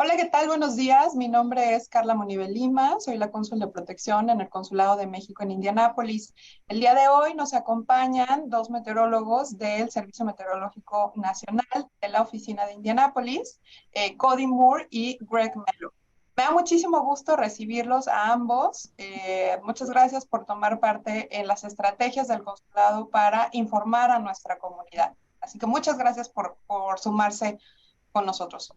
Hola, ¿qué tal? Buenos días. Mi nombre es Carla Monivel Lima. Soy la cónsul de protección en el Consulado de México en Indianápolis. El día de hoy nos acompañan dos meteorólogos del Servicio Meteorológico Nacional de la Oficina de Indianápolis, Cody Moore y Greg Mello. Me da muchísimo gusto recibirlos a ambos. Muchas gracias por tomar parte en las estrategias del consulado para informar a nuestra comunidad. Así que muchas gracias por sumarse con nosotros.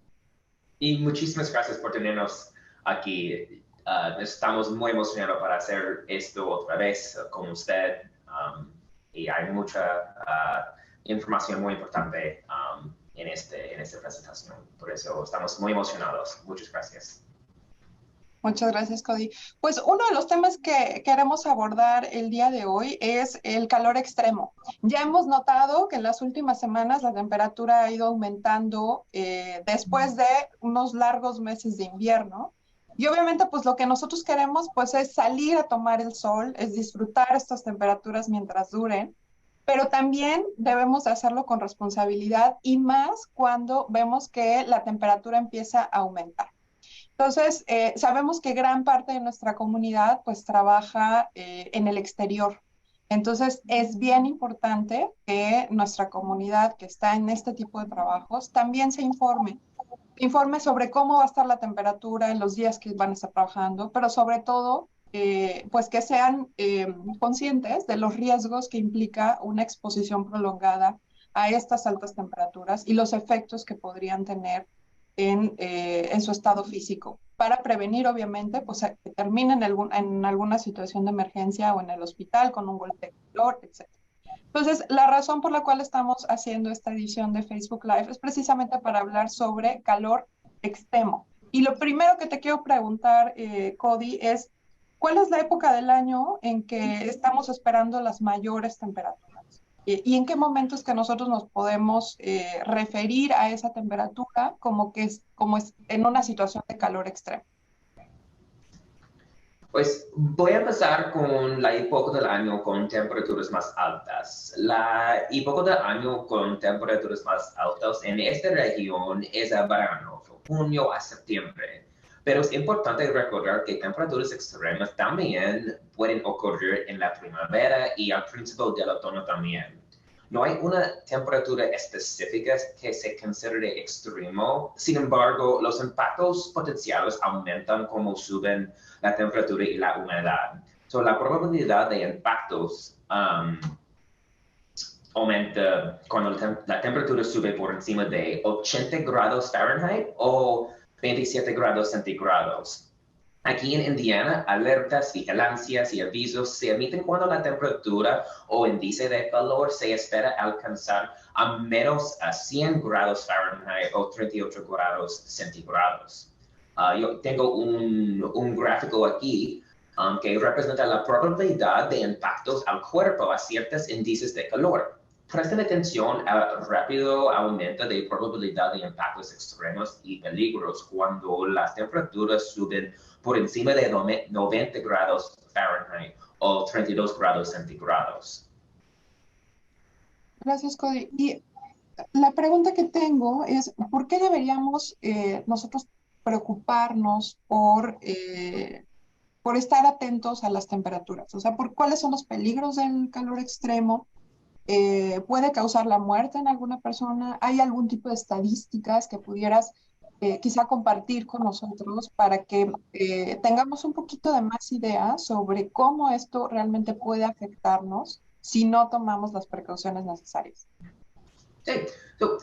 Y muchísimas gracias por tenernos aquí. Estamos muy emocionados para hacer esto otra vez con usted. Y hay mucha información muy importante en esta presentación. Por eso estamos muy emocionados. Muchas gracias. Muchas gracias, Cody. Pues uno de los temas que queremos abordar el día de hoy es el calor extremo. Ya hemos notado que en las últimas semanas la temperatura ha ido aumentando después de unos largos meses de invierno. Y obviamente, pues lo que nosotros queremos, pues es salir a tomar el sol, es disfrutar estas temperaturas mientras duren, pero también debemos hacerlo con responsabilidad y más cuando vemos que la temperatura empieza a aumentar. Entonces, sabemos que gran parte de nuestra comunidad pues trabaja en el exterior. Entonces, es bien importante que nuestra comunidad que está en este tipo de trabajos también se informe sobre cómo va a estar la temperatura en los días que van a estar trabajando, pero sobre todo, pues que sean conscientes de los riesgos que implica una exposición prolongada a estas altas temperaturas y los efectos que podrían tener en su estado físico, para prevenir, obviamente, pues, que terminen en alguna situación de emergencia o en el hospital con un golpe de calor, etc. Entonces, la razón por la cual estamos haciendo esta edición de Facebook Live es precisamente para hablar sobre calor extremo. Y lo primero que te quiero preguntar, Cody, es, ¿cuál es la época del año en que estamos esperando las mayores temperaturas? ¿Y en qué momentos que nosotros nos podemos referir a esa temperatura como es en una situación de calor extremo? Pues voy a empezar con la época del año con temperaturas más altas. La época del año con temperaturas más altas en esta región es el verano, de junio a septiembre. Pero es importante recordar que temperaturas extremas también pueden ocurrir en la primavera y al principio del otoño también. No hay una temperatura específica que se considere extremo, sin embargo, los impactos potenciales aumentan como suben la temperatura y la humedad. So, la probabilidad de impactos aumenta cuando la temperatura sube por encima de 80 grados Fahrenheit o 27 grados centígrados. Aquí en Indiana, alertas, vigilancias y avisos se emiten cuando la temperatura o índice de calor se espera alcanzar a menos a 100 grados Fahrenheit o 38 grados centígrados. Yo tengo un gráfico aquí que representa la probabilidad de impactos al cuerpo a ciertos índices de calor. Presten atención al rápido aumento de probabilidad de impactos extremos y peligros cuando las temperaturas suben por encima de 90 grados Fahrenheit o 32 grados centígrados. Gracias, Cody. Y la pregunta que tengo es, ¿por qué deberíamos nosotros preocuparnos por estar atentos a las temperaturas? O sea, ¿cuáles son los peligros del calor extremo? ¿Puede causar la muerte en alguna persona? ¿Hay algún tipo de estadísticas que pudieras quizá compartir con nosotros para que tengamos un poquito de más idea sobre cómo esto realmente puede afectarnos si no tomamos las precauciones necesarias? Sí.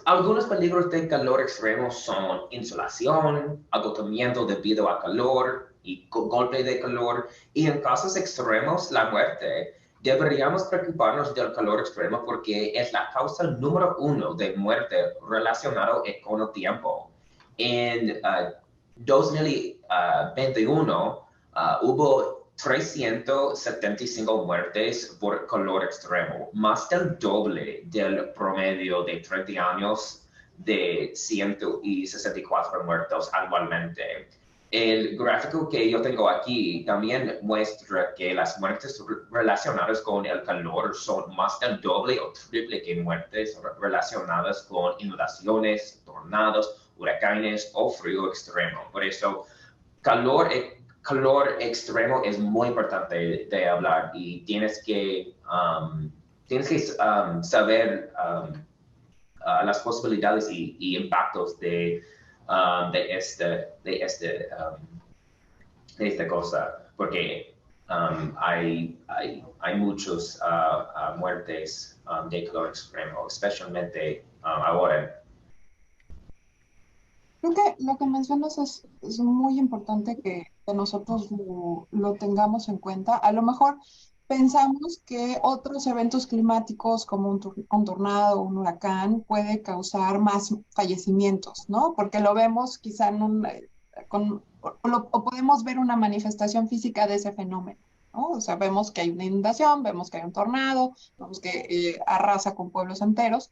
Algunos peligros de calor extremo son insolación, agotamiento debido a calor y golpe de calor, y en casos extremos, la muerte. Deberíamos preocuparnos del calor extremo porque es la causa número 1 de muerte relacionado con el tiempo. En 2021 hubo 375 muertes por calor extremo, más del doble del promedio de 30 años de 164 muertos anualmente. El gráfico que yo tengo aquí también muestra que las muertes relacionadas con el calor son más del doble o triple que muertes relacionadas con inundaciones, tornados huracanes o frío extremo. Por eso, calor extremo es muy importante de hablar y tienes que saber las posibilidades y impactos de esta cosa, porque hay muchas muertes de calor extremo, especialmente ahora. Creo que lo que mencionas es muy importante que nosotros lo tengamos en cuenta. A lo mejor pensamos que otros eventos climáticos como un tornado, un huracán, puede causar más fallecimientos, ¿no? Porque lo vemos quizá o podemos ver una manifestación física de ese fenómeno, ¿no? O sea, vemos que hay una inundación, vemos que hay un tornado, vemos que arrasa con pueblos enteros,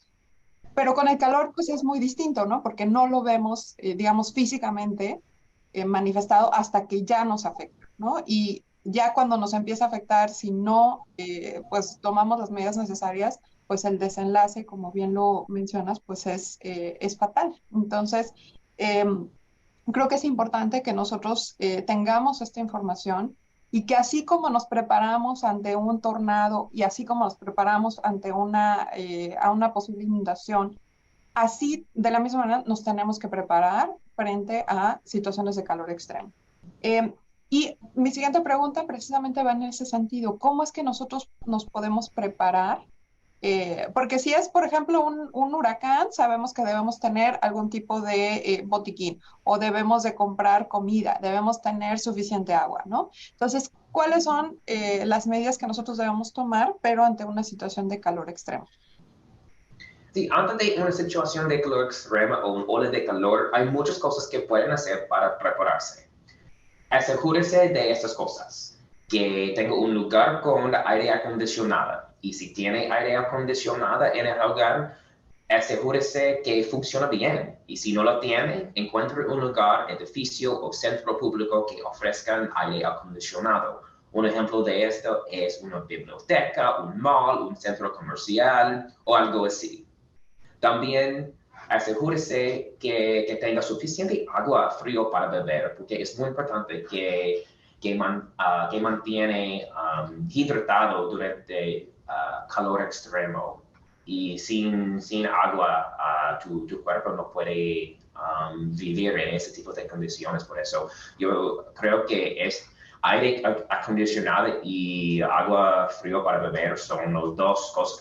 pero con el calor, pues es muy distinto, ¿no? Porque no lo vemos, digamos, físicamente manifestado hasta que ya nos afecta, ¿no? Y ya cuando nos empieza a afectar, si no, pues tomamos las medidas necesarias, pues el desenlace, como bien lo mencionas, pues es fatal. Entonces, eh, creo que es importante que nosotros tengamos esta información y que así como nos preparamos ante un tornado y así como nos preparamos ante a una posible inundación, así de la misma manera nos tenemos que preparar frente a situaciones de calor extremo. Eh, y mi siguiente pregunta precisamente va en ese sentido. ¿Cómo es que nosotros nos podemos preparar? Porque si es, por ejemplo, un huracán, sabemos que debemos tener algún tipo de botiquín o debemos de comprar comida, debemos tener suficiente agua, ¿no? Entonces, ¿cuáles son las medidas que nosotros debemos tomar, pero ante una situación de calor extremo? Sí, antes de una situación de calor extrema o un ola de calor, hay muchas cosas que pueden hacer para prepararse. Asegúrese de estas cosas, que tenga un lugar con aire acondicionado. Y si tiene aire acondicionado en el hogar, asegúrese que funciona bien. Y si no lo tiene, encuentre un lugar, edificio o centro público que ofrezcan aire acondicionado. Un ejemplo de esto es una biblioteca, un mall, un centro comercial o algo así. También asegúrese que tenga suficiente agua frío para beber, porque es muy importante que mantiene hidratado durante calor extremo. Y sin agua, tu cuerpo no puede vivir en ese tipo de condiciones. Por eso yo creo que es aire acondicionado y agua frío para beber son las dos cosas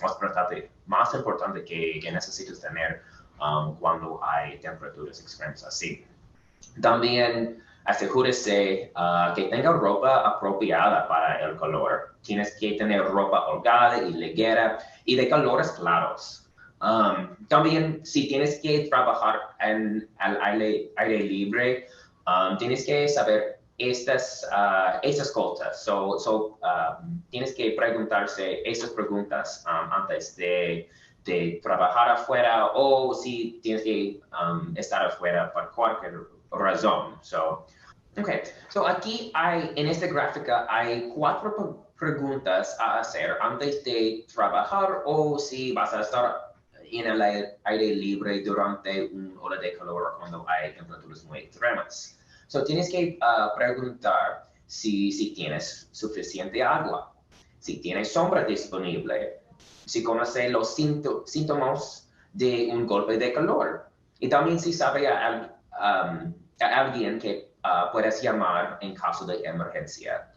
más importantes que necesitas tener cuando hay temperaturas extremas así. También asegúrese que tenga ropa apropiada para el calor. Tienes que tener ropa holgada y ligera y de colores claros. También, si tienes que trabajar al aire libre, tienes que saber estas cosas. Tienes que preguntarse estas preguntas antes de trabajar afuera o si tienes que estar afuera por cualquier razón. Aquí en esta gráfica hay 4 preguntas a hacer antes de trabajar o si vas a estar en el aire libre durante un ola de calor cuando hay temperaturas muy extremas. Tienes que preguntar si tienes suficiente agua, si tienes sombra disponible, si conoce los síntomas de un golpe de calor y también si sabe a alguien que puedes llamar en caso de emergencia.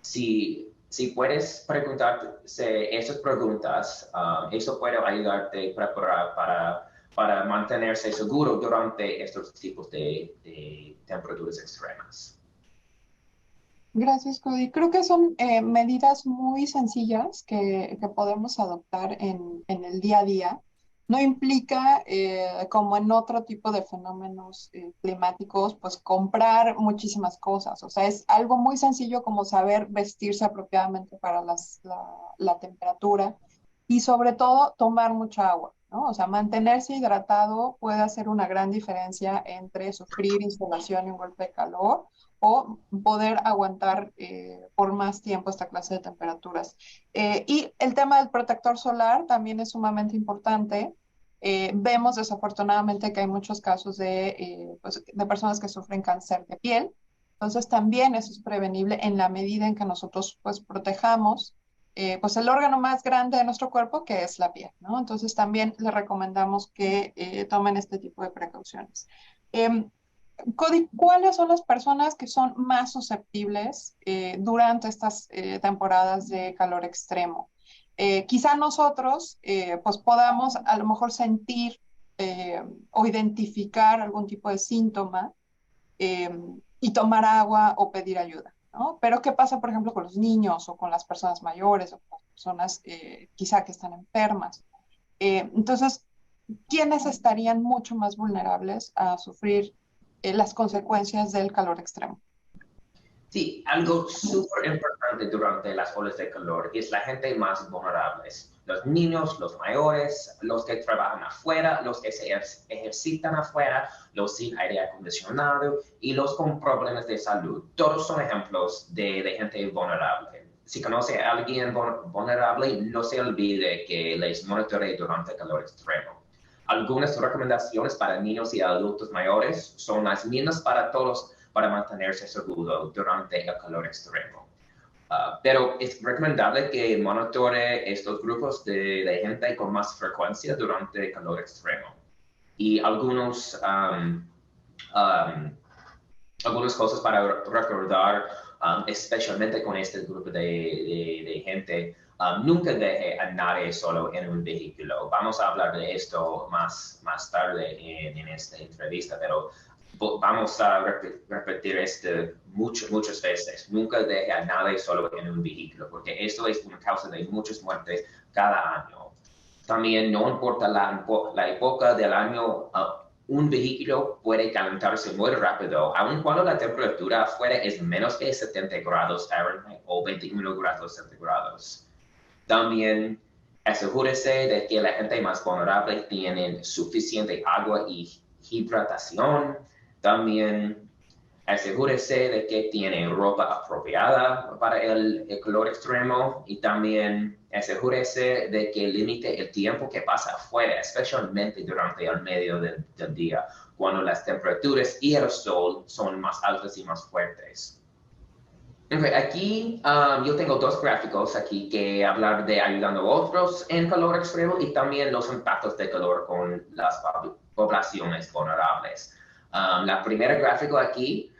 Si puedes preguntarse esas preguntas, eso puede ayudarte a preparar para mantenerse seguro durante estos tipos de temperaturas extremas. Gracias, Cody. Creo que son medidas muy sencillas que podemos adoptar en el día a día. No implica, como en otro tipo de fenómenos climáticos, pues comprar muchísimas cosas. O sea, es algo muy sencillo como saber vestirse apropiadamente para la temperatura y sobre todo tomar mucha agua, ¿no? O sea, mantenerse hidratado puede hacer una gran diferencia entre sufrir insolación y un golpe de calor o poder aguantar por más tiempo esta clase de temperaturas. Y el tema del protector solar también es sumamente importante Vemos desafortunadamente que hay muchos casos pues, de personas que sufren cáncer de piel. Entonces también eso es prevenible en la medida en que nosotros pues protejamos pues el órgano más grande de nuestro cuerpo, que es la piel, ¿no? Entonces también les recomendamos que tomen este tipo de precauciones. Em, Cody, ¿cuáles son las personas que son más susceptibles durante estas temporadas de calor extremo? Quizá nosotros pues podamos a lo mejor sentir o identificar algún tipo de síntoma eh, y tomar agua o pedir ayuda, ¿no? Pero ¿qué pasa, por ejemplo, con los niños o con las personas mayores o con las personas quizá que están enfermas? Entonces, ¿quiénes estarían mucho más vulnerables a sufrir las consecuencias del calor extremo? Sí, algo súper importante durante las olas de calor es la gente más vulnerable. Los niños, los mayores, los que trabajan afuera, los que se ejercitan afuera, los sin aire acondicionado y los con problemas de salud. Todos son ejemplos de gente vulnerable. Si conoce a alguien vulnerable, no se olvide que les monitoree durante el calor extremo. Algunas recomendaciones para niños y adultos mayores son las mismas para todos para mantenerse seguro durante el calor extremo. Pero es recomendable que monitore estos grupos de gente con más frecuencia durante el calor extremo. Y algunas cosas para recordar, especialmente con este grupo de gente, nunca deje a nadie solo en un vehículo. Vamos a hablar de esto más tarde en esta entrevista, pero vamos a repetir esto muchas veces. Nunca deje a nadie solo en un vehículo, porque esto es una causa de muchas muertes cada año. También no importa la época del año, un vehículo puede calentarse muy rápido, aun cuando la temperatura afuera es menos de 70 grados Fahrenheit o 21 grados centígrados. También asegúrese de que la gente más vulnerable tiene suficiente agua y hidratación. También asegúrese de que tiene ropa apropiada para el calor extremo y también asegúrese de que limite el tiempo que pasa afuera, especialmente durante el medio del día, cuando las temperaturas y el sol son más altas y más fuertes. Okay, aquí yo tengo dos gráficos aquí que hablar de ayudando a otros en calor extremo y también los impactos de calor con las poblaciones vulnerables. La primera gráfico aquí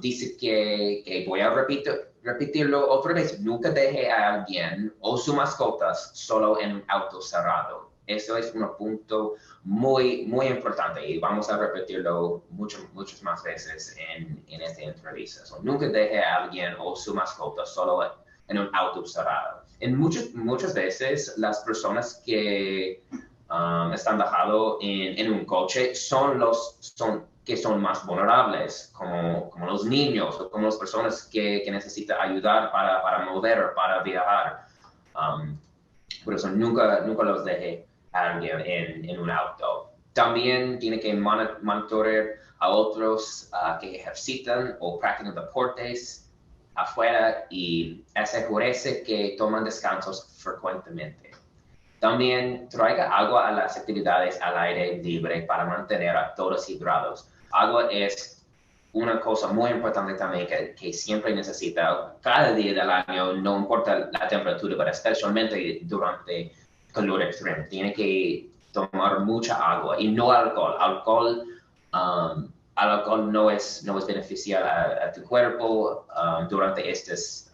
dice que voy a repetirlo otra vez, nunca deje a alguien o sus mascotas solo en un auto cerrado. Eso es un punto muy importante y vamos a repetirlo muchas más veces en esta entrevista. Nunca deje a alguien o su mascota solo en un auto cerrado. Muchas veces las personas que están bajados en un coche son más vulnerables, como los niños o como las personas que necesitan ayudar para mover, para viajar. Por eso nunca los deje a alguien en un auto. También tiene que monitorear a otros que ejercitan o practican deportes afuera y asegúrese que toman descansos frecuentemente. También traiga agua a las actividades al aire libre para mantener a todos hidratados. Agua es una cosa muy importante también que siempre necesita cada día del año, no importa la temperatura, pero especialmente durante calor extremo. Tiene que tomar mucha agua y no alcohol. Alcohol no es beneficial a tu cuerpo durante estos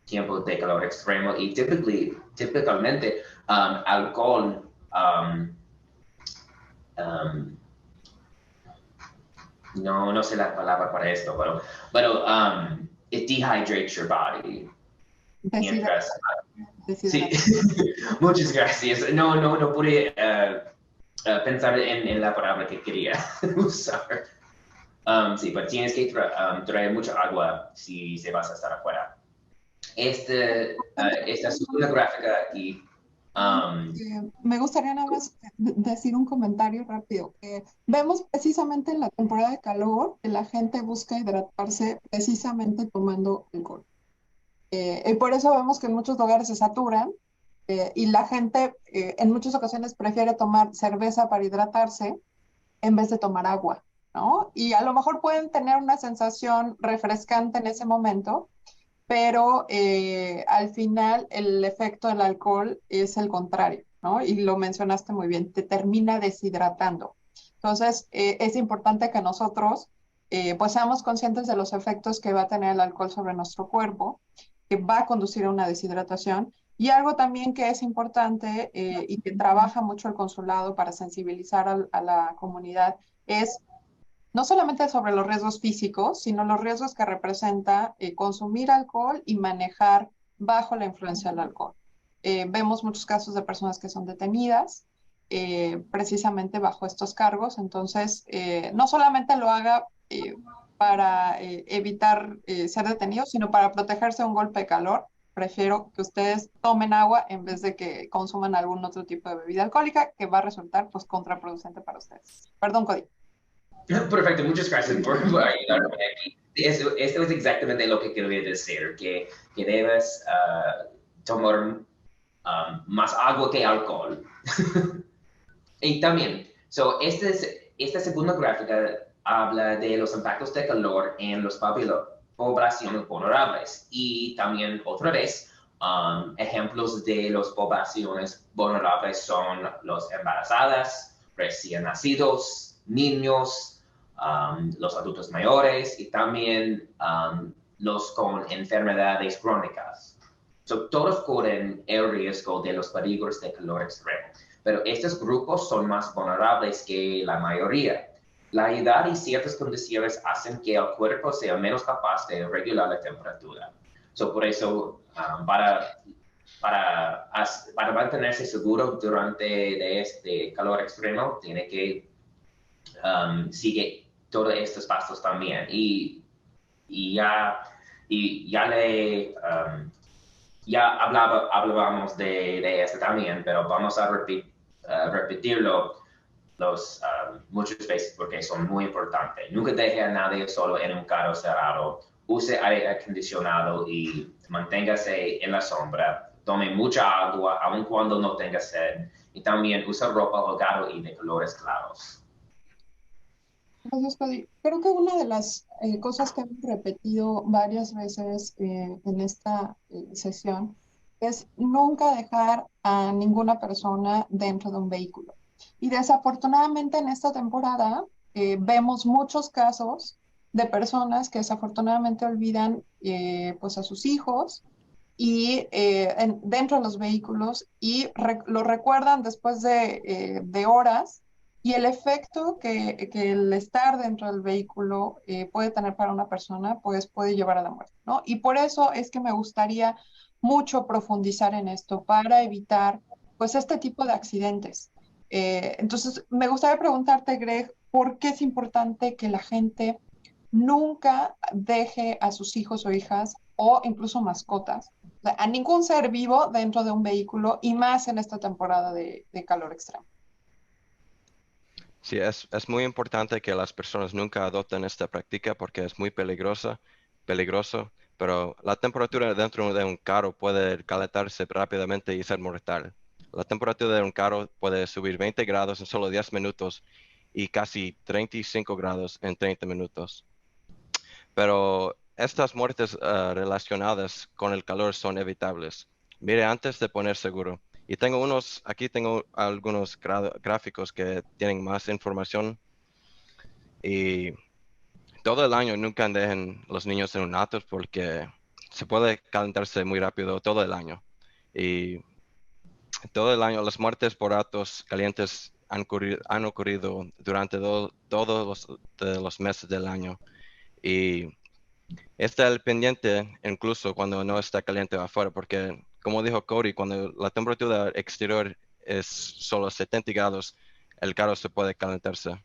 tiempos de calor extremo y típicamente alcohol no sé la palabra para esto, pero it dehydrates your body. Mientras, sí, muchas gracias. No pude pensar en la palabra que quería usar. Sí, pero tienes que traer mucha agua si se vas a estar afuera. Esta segunda gráfica aquí. Me gustaría nada más decir un comentario rápido. Vemos precisamente en la temporada de calor que la gente busca hidratarse precisamente tomando alcohol. Y por eso vemos que en muchos lugares se saturan y la gente en muchas ocasiones prefiere tomar cerveza para hidratarse en vez de tomar agua, ¿no? Y a lo mejor pueden tener una sensación refrescante en ese momento, pero al final el efecto del alcohol es el contrario, ¿no? Y lo mencionaste muy bien, te termina deshidratando. Entonces, es importante que nosotros pues seamos conscientes de los efectos que va a tener el alcohol sobre nuestro cuerpo, que va a conducir a una deshidratación. Y algo también que es importante y que trabaja mucho el consulado para sensibilizar a la comunidad es no solamente sobre los riesgos físicos, sino los riesgos que representa consumir alcohol y manejar bajo la influencia del alcohol. Vemos muchos casos de personas que son detenidas precisamente bajo estos cargos, entonces no solamente lo haga para evitar ser detenidos, sino para protegerse de un golpe de calor. Prefiero que ustedes tomen agua en vez de que consuman algún otro tipo de bebida alcohólica que va a resultar pues contraproducente para ustedes. Perdón, Cody. Perfecto, muchas gracias por ayudarme aquí. Esto es exactamente lo que quería decir, que debes tomar más agua que alcohol. Y también, esta segunda gráfica habla de los impactos de calor en las poblaciones vulnerables. Y también, otra vez, ejemplos de las poblaciones vulnerables son los embarazadas, recién nacidos, niños, los adultos mayores y también los con enfermedades crónicas. Todos corren el riesgo de los peligros de calor extremo, pero estos grupos son más vulnerables que la mayoría. La edad y ciertas condiciones hacen que el cuerpo sea menos capaz de regular la temperatura. Por eso, para mantenerse seguro durante este calor extremo, tiene que seguir todos estos pasos también. Y ya hablábamos de esto también, pero vamos a repetirlo muchas veces porque son muy importantes. Nunca deje a nadie solo en un carro cerrado. Use aire acondicionado y manténgase en la sombra. Tome mucha agua, aun cuando no tenga sed. Y también use ropa holgada y de colores claros. Gracias, Cody. Creo que una de las cosas que hemos repetido varias veces en esta sesión es nunca dejar a ninguna persona dentro de un vehículo. Y desafortunadamente en esta temporada vemos muchos casos de personas que desafortunadamente olvidan pues a sus hijos y dentro de los vehículos y lo recuerdan después de horas y el efecto que el estar dentro del vehículo puede tener para una persona, pues puede llevar a la muerte, ¿no? Y por eso es que me gustaría mucho profundizar en esto para evitar, pues, este tipo de accidentes. Entonces, me gustaría preguntarte, Greg, ¿por qué es importante que la gente nunca deje a sus hijos o hijas o incluso mascotas, o sea, a ningún ser vivo dentro de un vehículo y más en esta temporada de calor extremo? Sí, es muy importante que las personas nunca adopten esta práctica porque es muy peligroso, pero la temperatura dentro de un carro puede calentarse rápidamente y ser mortal. La temperatura de un carro puede subir 20 grados en solo 10 minutos y casi 35 grados en 30 minutos. Pero estas muertes relacionadas con el calor son evitables. Mire, antes de poner seguro. Y aquí tengo algunos gráficos que tienen más información. Y todo el año nunca dejen los niños en un auto porque se puede calentarse muy rápido todo el año. Y todo el año las muertes por autos calientes han ocurrido durante todos los meses del año. Y está el pendiente incluso cuando no está caliente afuera, porque como dijo Cody, cuando la temperatura exterior es solo 70 grados, el carro se puede calentarse.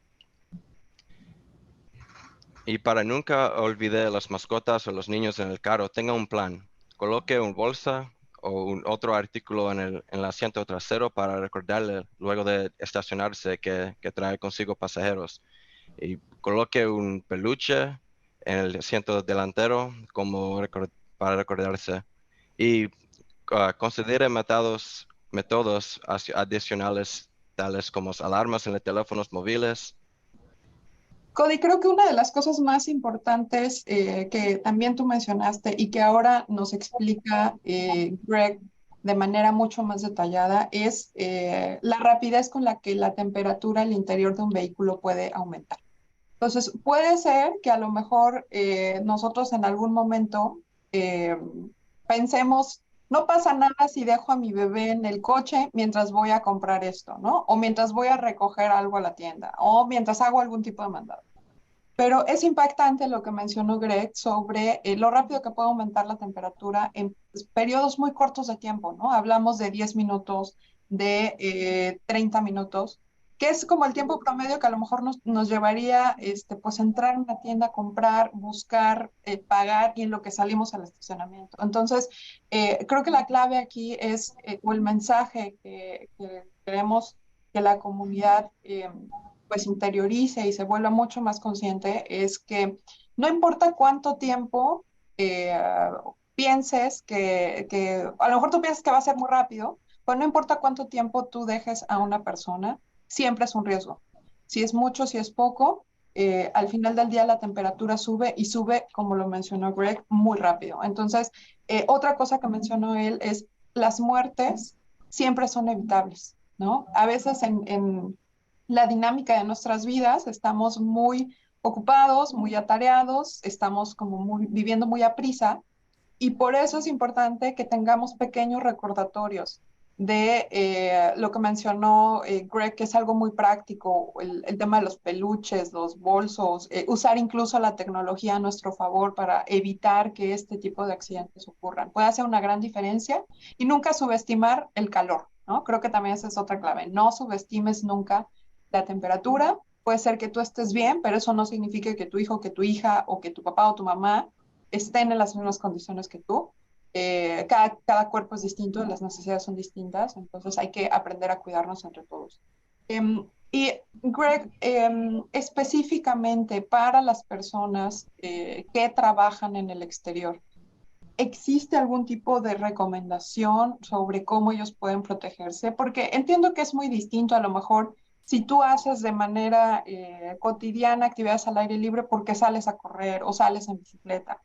Y para nunca olvidar las mascotas o los niños en el carro, tenga un plan. Coloque una bolsa o un otro artículo en el asiento trasero para recordarle luego de estacionarse que trae consigo pasajeros. Y coloque un peluche en el asiento delantero para recordarse. Y considere métodos métodos adicionales, tales como alarmas en los teléfonos móviles. Cody, creo que una de las cosas más importantes que también tú mencionaste y que ahora nos explica Greg de manera mucho más detallada es la rapidez con la que la temperatura al interior de un vehículo puede aumentar. Entonces, puede ser que a lo mejor nosotros en algún momento eh, pensemos, no pasa nada si dejo a mi bebé en el coche mientras voy a comprar esto, ¿no? O mientras voy a recoger algo a la tienda, o mientras hago algún tipo de mandado. Pero es impactante lo que mencionó Greg sobre lo rápido que puede aumentar la temperatura en periodos muy cortos de tiempo, ¿no? Hablamos de 10 minutos, de 30 minutos, que es como el tiempo promedio que a lo mejor nos llevaría pues entrar en una tienda, comprar, buscar, pagar y en lo que salimos al estacionamiento. Entonces, creo que la clave aquí es, o el mensaje que queremos que la comunidad pues interiorice y se vuelva mucho más consciente es que no importa cuánto tiempo eh, pienses que a lo mejor tú piensas que va a ser muy rápido, pues no importa cuánto tiempo tú dejes a una persona, siempre es un riesgo. Si es mucho, si es poco, al final del día la temperatura sube y sube, como lo mencionó Greg, muy rápido. Entonces, otra cosa que mencionó él es las muertes siempre son evitables, ¿no? A veces en la dinámica de nuestras vidas, estamos muy ocupados, muy atareados, estamos como viviendo muy a prisa y por eso es importante que tengamos pequeños recordatorios de lo que mencionó Greg, que es algo muy práctico, el tema de los peluches, los bolsos, usar incluso la tecnología a nuestro favor para evitar que este tipo de accidentes ocurran. Puede hacer una gran diferencia y nunca subestimar el calor, ¿no? Creo que también esa es otra clave. No subestimes nunca la temperatura. Puede ser que tú estés bien, pero eso no significa que tu hijo, que tu hija o que tu papá o tu mamá estén en las mismas condiciones que tú. Cada cuerpo es distinto, las necesidades son distintas, entonces hay que aprender a cuidarnos entre todos. Y Greg, específicamente para las personas que trabajan en el exterior, ¿existe algún tipo de recomendación sobre cómo ellos pueden protegerse? Porque entiendo que es muy distinto a lo mejor si tú haces de manera cotidiana actividades al aire libre porque sales a correr o sales en bicicleta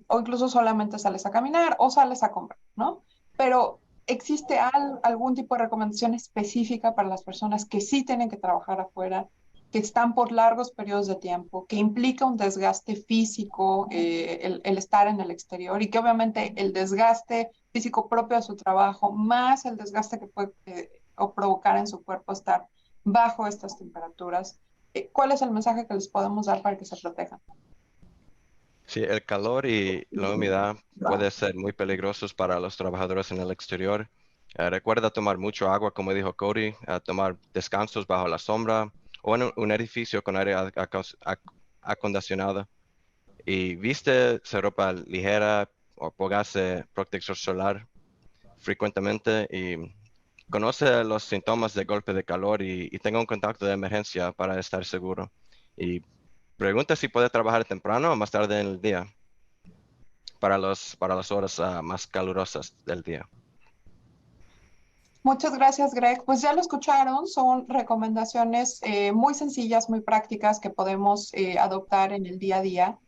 o incluso solamente sales a caminar o sales a comprar, ¿no? Pero ¿existe algún tipo de recomendación específica para las personas que sí tienen que trabajar afuera, que están por largos periodos de tiempo, que implica un desgaste físico, el estar en el exterior y que obviamente el desgaste físico propio de su trabajo, más el desgaste que puede o provocar en su cuerpo estar bajo estas temperaturas? ¿Cuál es el mensaje que les podemos dar para que se protejan? Sí, el calor y la humedad pueden ser muy peligrosos para los trabajadores en el exterior. Recuerda tomar mucho agua, como dijo Cody, tomar descansos bajo la sombra o en un edificio con aire acondicionado. Y viste ropa ligera o póngase protector solar frecuentemente y conoce los síntomas de golpe de calor y tenga un contacto de emergencia para estar seguro. Y pregunta si puede trabajar temprano o más tarde en el día para las horas más calurosas del día. Muchas gracias, Greg. Pues ya lo escucharon, son recomendaciones muy sencillas, muy prácticas que podemos adoptar en el día a día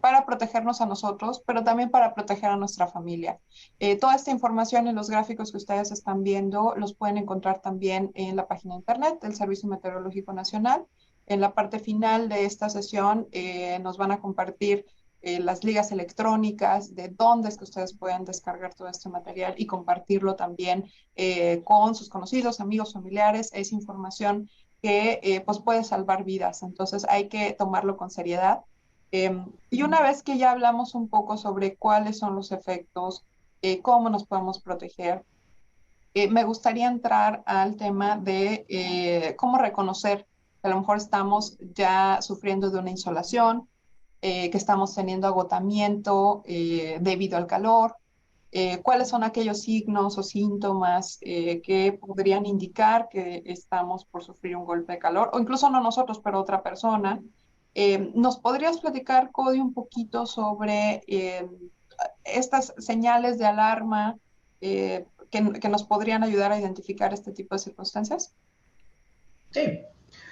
para protegernos a nosotros, pero también para proteger a nuestra familia. Toda esta información y los gráficos que ustedes están viendo los pueden encontrar también en la página de internet del Servicio Meteorológico Nacional. En la parte final de esta sesión nos van a compartir las ligas electrónicas, de dónde es que ustedes pueden descargar todo este material y compartirlo también con sus conocidos, amigos, familiares. Es información que pues puede salvar vidas, entonces hay que tomarlo con seriedad. Y una vez que ya hablamos un poco sobre cuáles son los efectos, cómo nos podemos proteger, me gustaría entrar al tema de cómo reconocer que a lo mejor estamos ya sufriendo de una insolación, que estamos teniendo agotamiento debido al calor, cuáles son aquellos signos o síntomas que podrían indicar que estamos por sufrir un golpe de calor, o incluso no nosotros, pero otra persona. ¿Nos podrías platicar, Cody, un poquito sobre estas señales de alarma que nos podrían ayudar a identificar este tipo de circunstancias? Sí.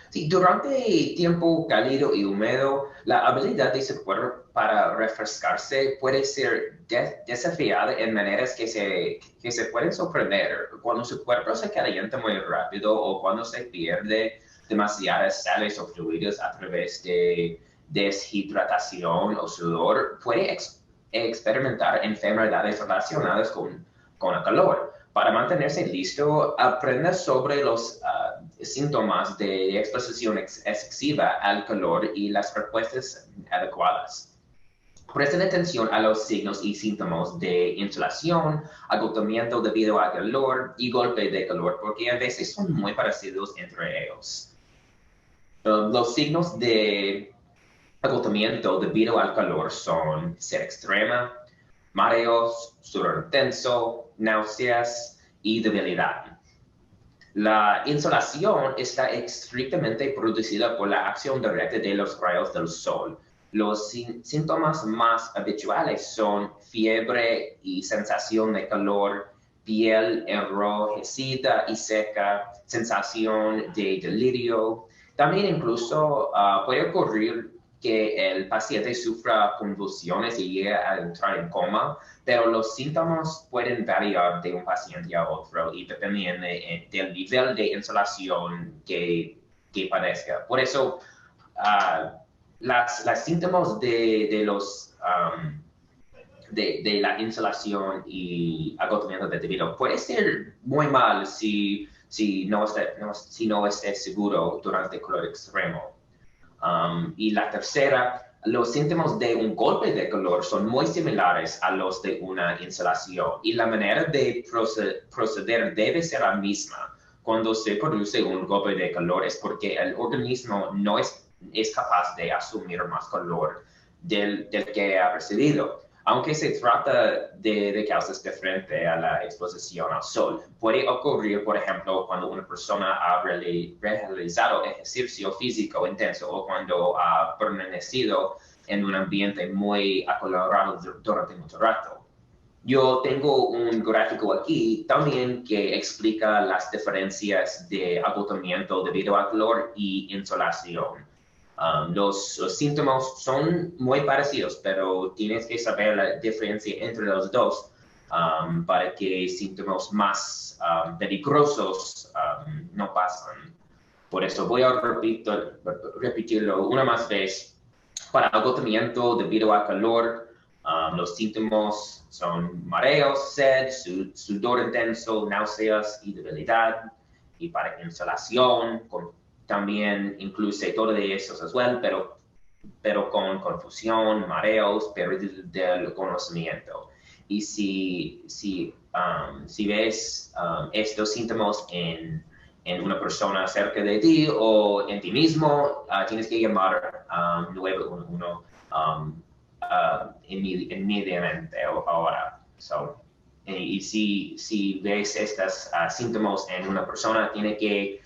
Sí, durante tiempo cálido y húmedo, la habilidad de su cuerpo para refrescarse puede ser desafiada en maneras que se pueden sorprender. Cuando su cuerpo se calienta muy rápido o cuando se pierde demasiadas sales o fluidos a través de deshidratación o sudor, puede experimentar enfermedades relacionadas con el calor. Para mantenerse listo, aprenda sobre los síntomas de exposición excesiva al calor y las respuestas adecuadas. Presten atención a los signos y síntomas de insolación, agotamiento debido al calor y golpe de calor, porque a veces son muy parecidos entre ellos. Los signos de agotamiento debido al calor son sed extrema, mareos, sudor intenso, náuseas y debilidad. La insolación está estrictamente producida por la acción directa de los rayos del sol. Los síntomas más habituales son fiebre y sensación de calor, piel enrojecida y seca, sensación de delirio. También incluso puede ocurrir que el paciente sufra convulsiones y llegue a entrar en coma, pero los síntomas pueden variar de un paciente a otro y dependen del nivel de insolación que padezca. Por eso, los síntomas de la insolación y agotamiento debido puede ser muy mal si no estés seguro durante el calor extremo. Y la tercera, los síntomas de un golpe de calor son muy similares a los de una insolación y la manera de proceder debe ser la misma. Cuando se produce un golpe de calor es porque el organismo no es capaz de asumir más calor del que ha recibido. Aunque se trata de causas diferentes a la exposición al sol, puede ocurrir, por ejemplo, cuando una persona ha realizado ejercicio físico intenso o cuando ha permanecido en un ambiente muy acalorado durante mucho rato. Yo tengo un gráfico aquí también que explica las diferencias de agotamiento debido al calor y insolación. Los síntomas son muy parecidos, pero tienes que saber la diferencia entre los dos para que síntomas más peligrosos no pasen. Por eso voy a repetirlo una más vez. Para agotamiento debido al calor, los síntomas son mareos, sed, sudor intenso, náuseas y debilidad. Y para insolación, también incluye todo de esos as well, pero con confusión, mareos, pérdida del conocimiento. Y si ves estos síntomas en una persona cerca de ti o en ti mismo, tienes que llamar 911 inmediatamente ahora. Y si ves estos síntomas en una persona, tiene que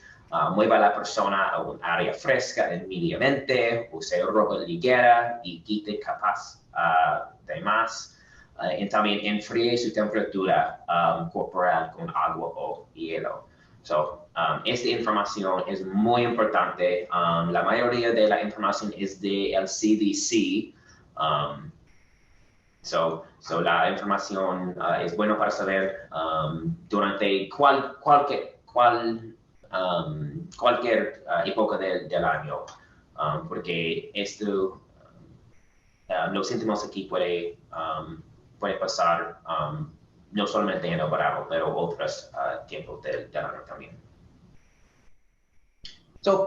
mueva a la persona a un área fresca inmediatamente, use ropa ligera y quite capas de más. Y también enfríe su temperatura corporal con agua o hielo. Esta información es muy importante. La mayoría de la información es del CDC. La información es buena para saber durante cualquier época del año, porque los síntomas aquí puede pasar no solamente en el verano, pero otros tiempos del año también.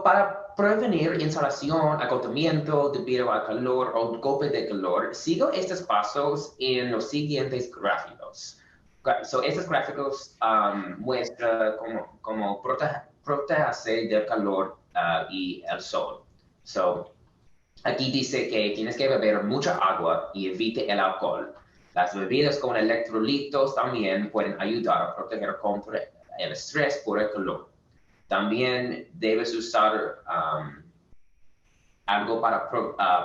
Para prevenir insolación, agotamiento debido al calor o golpe de calor, sigo estos pasos en los siguientes gráficos. Estos gráficos muestran cómo protegerse del calor y el sol. Aquí dice que tienes que beber mucha agua y evite el alcohol. Las bebidas con electrolitos también pueden ayudar a proteger contra el estrés por el calor. También debes usar algo para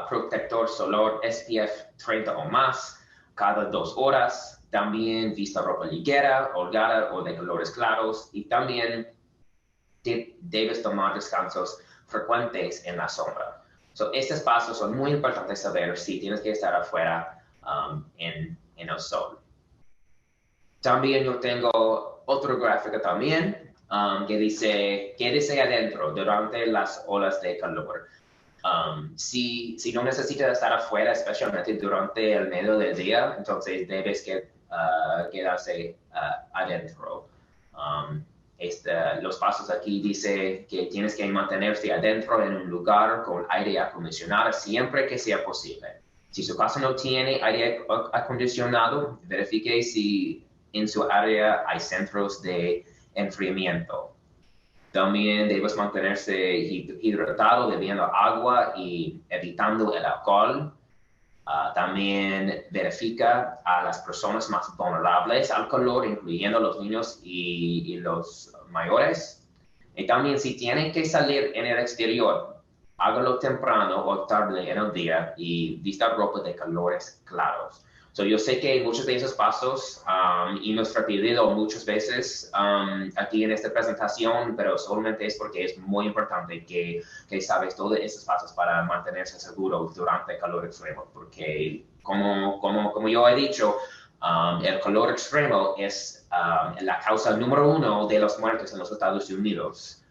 protector solar SPF 30 o más cada 2 horas. También vista ropa ligera, holgada o de colores claros. Y también debes tomar descansos frecuentes en la sombra. Estos pasos son muy importantes saber si tienes que estar afuera en el sol. También yo tengo otro gráfico también que dice, quédese adentro durante las olas de calor. Si no necesitas estar afuera, especialmente durante el medio del día, entonces debes quedarse adentro. Los pasos aquí dice que tienes que mantenerse adentro en un lugar con aire acondicionado siempre que sea posible. Si su casa no tiene aire acondicionado, verifique si en su área hay centros de enfriamiento. También debes mantenerse hidratado, bebiendo agua y evitando el alcohol. También verifica a las personas más vulnerables al calor, incluyendo los niños y los mayores. Y también si tienen que salir en el exterior, hágalo temprano o tarde en el día y vista ropa de colores claros. Yo sé que muchos de esos pasos y nos repetido muchas veces aquí en esta presentación, pero solamente es porque es muy importante que sabes todos esos pasos para mantenerse seguro durante el calor extremo, porque como yo he dicho, el calor extremo es la causa número 1 de las muertes en los Estados Unidos,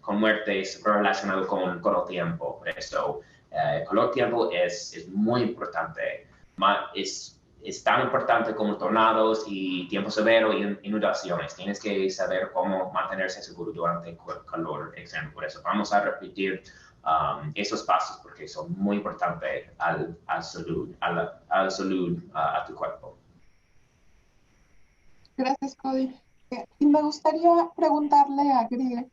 con muertes relacionadas con el tiempo. Por eso, el calor tiempo es muy importante. Es tan importante como tornados y tiempo severo y inundaciones. Tienes que saber cómo mantenerse seguro durante el calor extremo. Por eso vamos a repetir esos pasos porque son muy importantes al salud, a tu cuerpo. Gracias, Cody. Y me gustaría preguntarle a Greg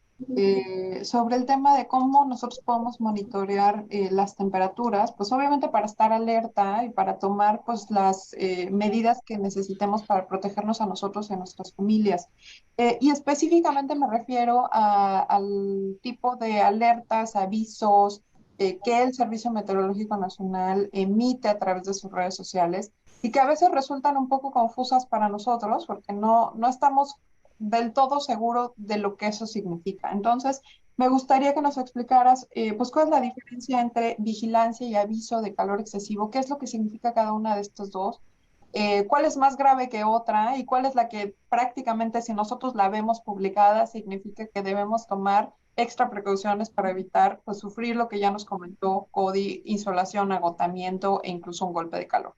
sobre el tema de cómo nosotros podemos monitorear las temperaturas, pues obviamente para estar alerta y para tomar pues las medidas que necesitemos para protegernos a nosotros y a nuestras familias. Y específicamente me refiero al tipo de alertas, avisos que el Servicio Meteorológico Nacional emite a través de sus redes sociales y que a veces resultan un poco confusas para nosotros porque no estamos del todo seguro de lo que eso significa. Entonces, me gustaría que nos explicaras, pues, cuál es la diferencia entre vigilancia y aviso de calor excesivo, qué es lo que significa cada una de estos dos, cuál es más grave que otra y cuál es la que prácticamente si nosotros la vemos publicada significa que debemos tomar extra precauciones para evitar pues, sufrir lo que ya nos comentó Cody, insolación, agotamiento e incluso un golpe de calor.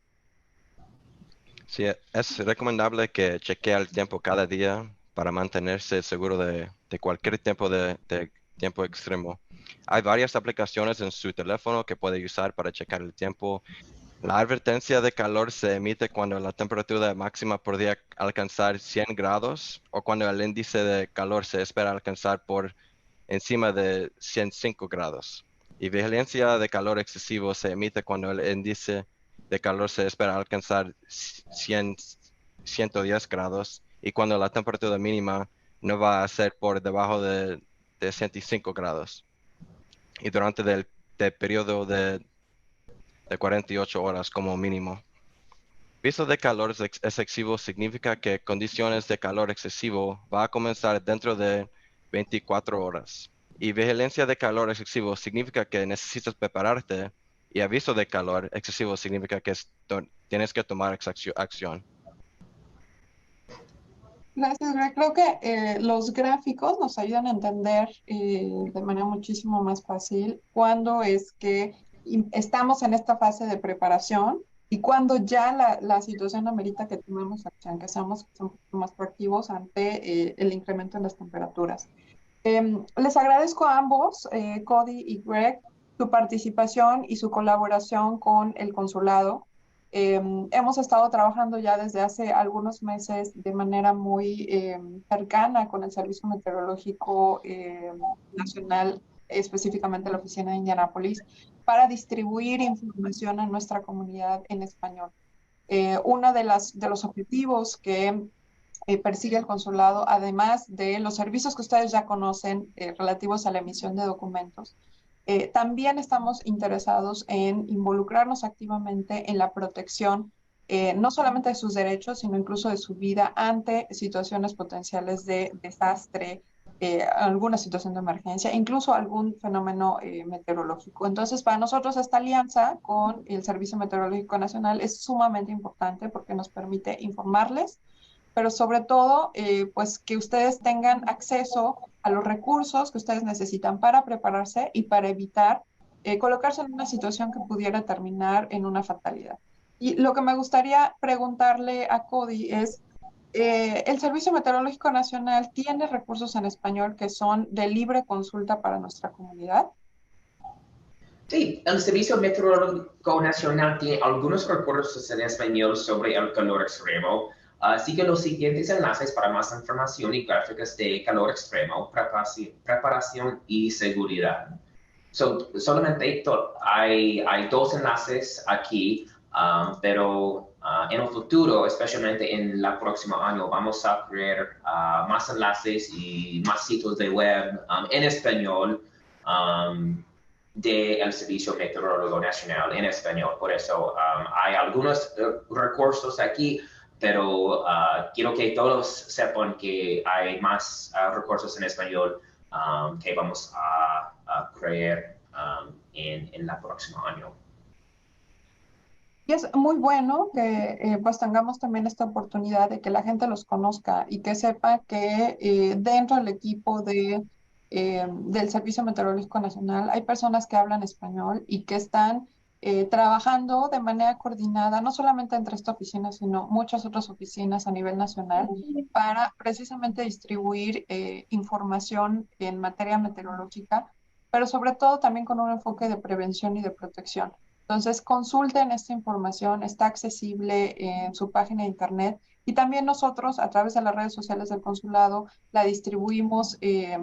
Sí, es recomendable que chequee el tiempo cada día para mantenerse seguro de cualquier de tiempo extremo. Hay varias aplicaciones en su teléfono que puede usar para checar el tiempo. La advertencia de calor se emite cuando la temperatura máxima podría alcanzar 100 grados o cuando el índice de calor se espera alcanzar por encima de 105 grados. Y vigilancia de calor excesivo se emite cuando el índice de calor se espera alcanzar 110 grados y cuando la temperatura mínima no va a ser por debajo de 105 grados. Y durante el periodo de 48 horas como mínimo. Visto de calor excesivo significa que condiciones de calor excesivo va a comenzar dentro de 24 horas. Y vigilancia de calor excesivo significa que necesitas prepararte y aviso de calor excesivo significa que tienes que tomar acción. Gracias, Greg. Creo que los gráficos nos ayudan a entender de manera muchísimo más fácil cuándo es que estamos en esta fase de preparación y cuando ya la situación amerita que tomemos acción, que seamos un poco más proactivos ante el incremento en las temperaturas. Les agradezco a ambos, Cody y Greg, su participación y su colaboración con el consulado. Hemos estado trabajando ya desde hace algunos meses de manera muy cercana con el Servicio Meteorológico Nacional, específicamente la oficina de Indianápolis, para distribuir información a nuestra comunidad en español. Uno de los objetivos que persigue el consulado, además de los servicios que ustedes ya conocen relativos a la emisión de documentos, también estamos interesados en involucrarnos activamente en la protección, no solamente de sus derechos, sino incluso de su vida ante situaciones potenciales de desastre, alguna situación de emergencia, incluso algún fenómeno meteorológico. Entonces, para nosotros esta alianza con el Servicio Meteorológico Nacional es sumamente importante porque nos permite informarles, pero sobre todo, pues que ustedes tengan acceso a los recursos que ustedes necesitan para prepararse y para evitar colocarse en una situación que pudiera terminar en una fatalidad. Y lo que me gustaría preguntarle a Cody es, ¿el Servicio Meteorológico Nacional tiene recursos en español que son de libre consulta para nuestra comunidad? Sí, el Servicio Meteorológico Nacional tiene algunos recursos en español sobre el calor extremo. Sigue los siguientes enlaces para más información y gráficas de calor extremo, preparación y seguridad. Solamente hay dos enlaces aquí, pero en el futuro, especialmente en el próximo año, vamos a crear más enlaces y más sitios de web en español del Servicio Meteorológico Nacional en español. Por eso hay algunos recursos aquí, pero quiero que todos sepan que hay más recursos en español que vamos a crear en el próximo año. Y es muy bueno que pues tengamos también esta oportunidad de que la gente los conozca y que sepa que dentro del equipo del Servicio Meteorológico Nacional hay personas que hablan español y que están trabajando de manera coordinada, no solamente entre esta oficina, sino muchas otras oficinas a nivel nacional, para precisamente distribuir información en materia meteorológica, pero sobre todo también con un enfoque de prevención y de protección. Entonces, consulten esta información, está accesible en su página de internet y también nosotros a través de las redes sociales del consulado la distribuimos de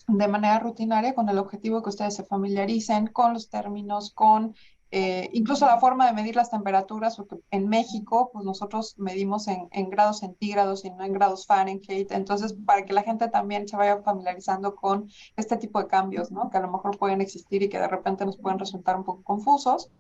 manera rutinaria con el objetivo de que ustedes se familiaricen con los términos, con incluso la forma de medir las temperaturas, porque en México pues nosotros medimos en grados centígrados y no en grados Fahrenheit, entonces para que la gente también se vaya familiarizando con este tipo de cambios, ¿no? Que a lo mejor pueden existir y que de repente nos pueden resultar un poco confusos.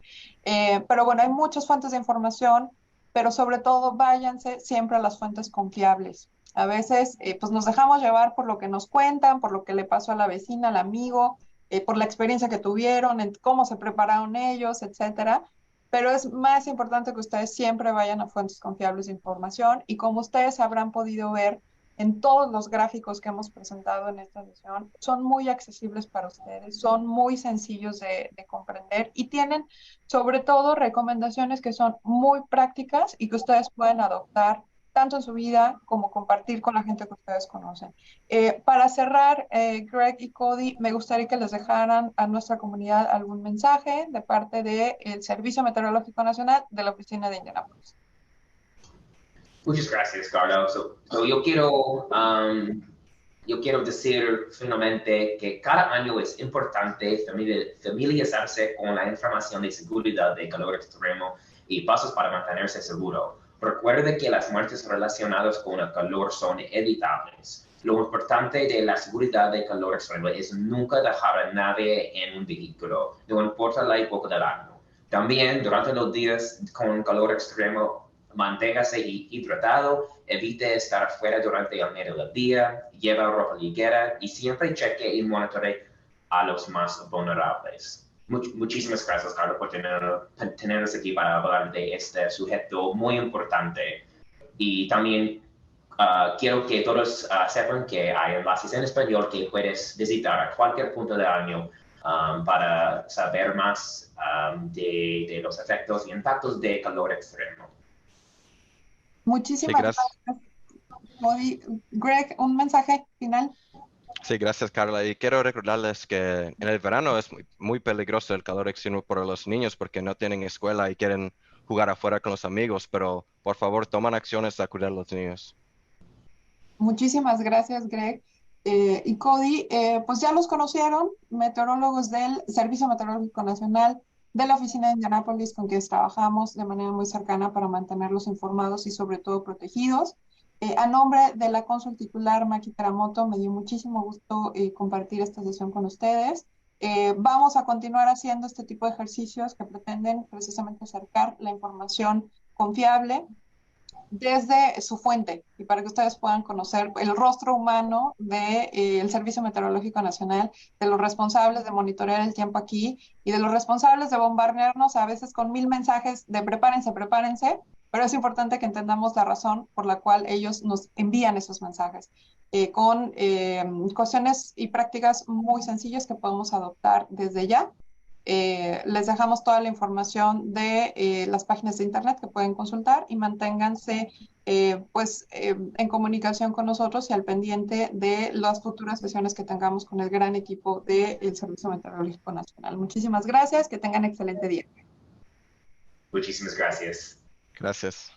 Pero bueno, hay muchas fuentes de información, pero sobre todo váyanse siempre a las fuentes confiables. A veces pues nos dejamos llevar por lo que nos cuentan, por lo que le pasó a la vecina, al amigo, por la experiencia que tuvieron, en cómo se prepararon ellos, etcétera. Pero es más importante que ustedes siempre vayan a fuentes confiables de información y como ustedes habrán podido ver en todos los gráficos que hemos presentado en esta sesión, son muy accesibles para ustedes, son muy sencillos de comprender y tienen sobre todo recomendaciones que son muy prácticas y que ustedes pueden adoptar tanto en su vida como compartir con la gente que ustedes conocen. Para cerrar, Greg y Cody, me gustaría que les dejaran a nuestra comunidad algún mensaje de parte del Servicio Meteorológico Nacional de la Oficina de Indianápolis. Muchas gracias, Carlos. Yo quiero decir finalmente que cada año es importante familiarizarse con la información de seguridad de calor extremo y pasos para mantenerse seguro. Recuerde que las muertes relacionadas con el calor son evitables. Lo importante de la seguridad de calor extremo es nunca dejar a nadie en un vehículo, no importa la época del año. También durante los días con calor extremo, manténgase hidratado, evite estar afuera durante el medio del día, lleve ropa ligera y siempre cheque y monitore a los más vulnerables. Muchísimas gracias, Carlos, por tenernos aquí para hablar de este sujeto muy importante. Y también quiero que todos sepan que hay enlaces en español que puedes visitar a cualquier punto del año para saber más de los efectos y impactos de calor extremo. Muchísimas gracias. Greg, un mensaje final. Sí, gracias, Carla. Y quiero recordarles que en el verano es muy peligroso el calor extremo para los niños porque no tienen escuela y quieren jugar afuera con los amigos, pero por favor toman acciones a cuidar a los niños. Muchísimas gracias, Greg. Y Cody, pues ya los conocieron, meteorólogos del Servicio Meteorológico Nacional de la Oficina de Indianápolis, con quienes trabajamos de manera muy cercana para mantenerlos informados y sobre todo protegidos. A nombre de la cónsul titular Maki Teramoto, me dio muchísimo gusto compartir esta sesión con ustedes. Vamos a continuar haciendo este tipo de ejercicios que pretenden precisamente acercar la información confiable desde su fuente y para que ustedes puedan conocer el rostro humano del Servicio Meteorológico Nacional, de los responsables de monitorear el tiempo aquí y de los responsables de bombardearnos a veces con 1000 mensajes de prepárense, prepárense, pero es importante que entendamos la razón por la cual ellos nos envían esos mensajes, con cuestiones y prácticas muy sencillas que podemos adoptar desde ya. Les dejamos toda la información de las páginas de internet que pueden consultar y manténganse en comunicación con nosotros y al pendiente de las futuras sesiones que tengamos con el gran equipo del Servicio Meteorológico Nacional. Muchísimas gracias, que tengan excelente día. Muchísimas gracias. Gracias.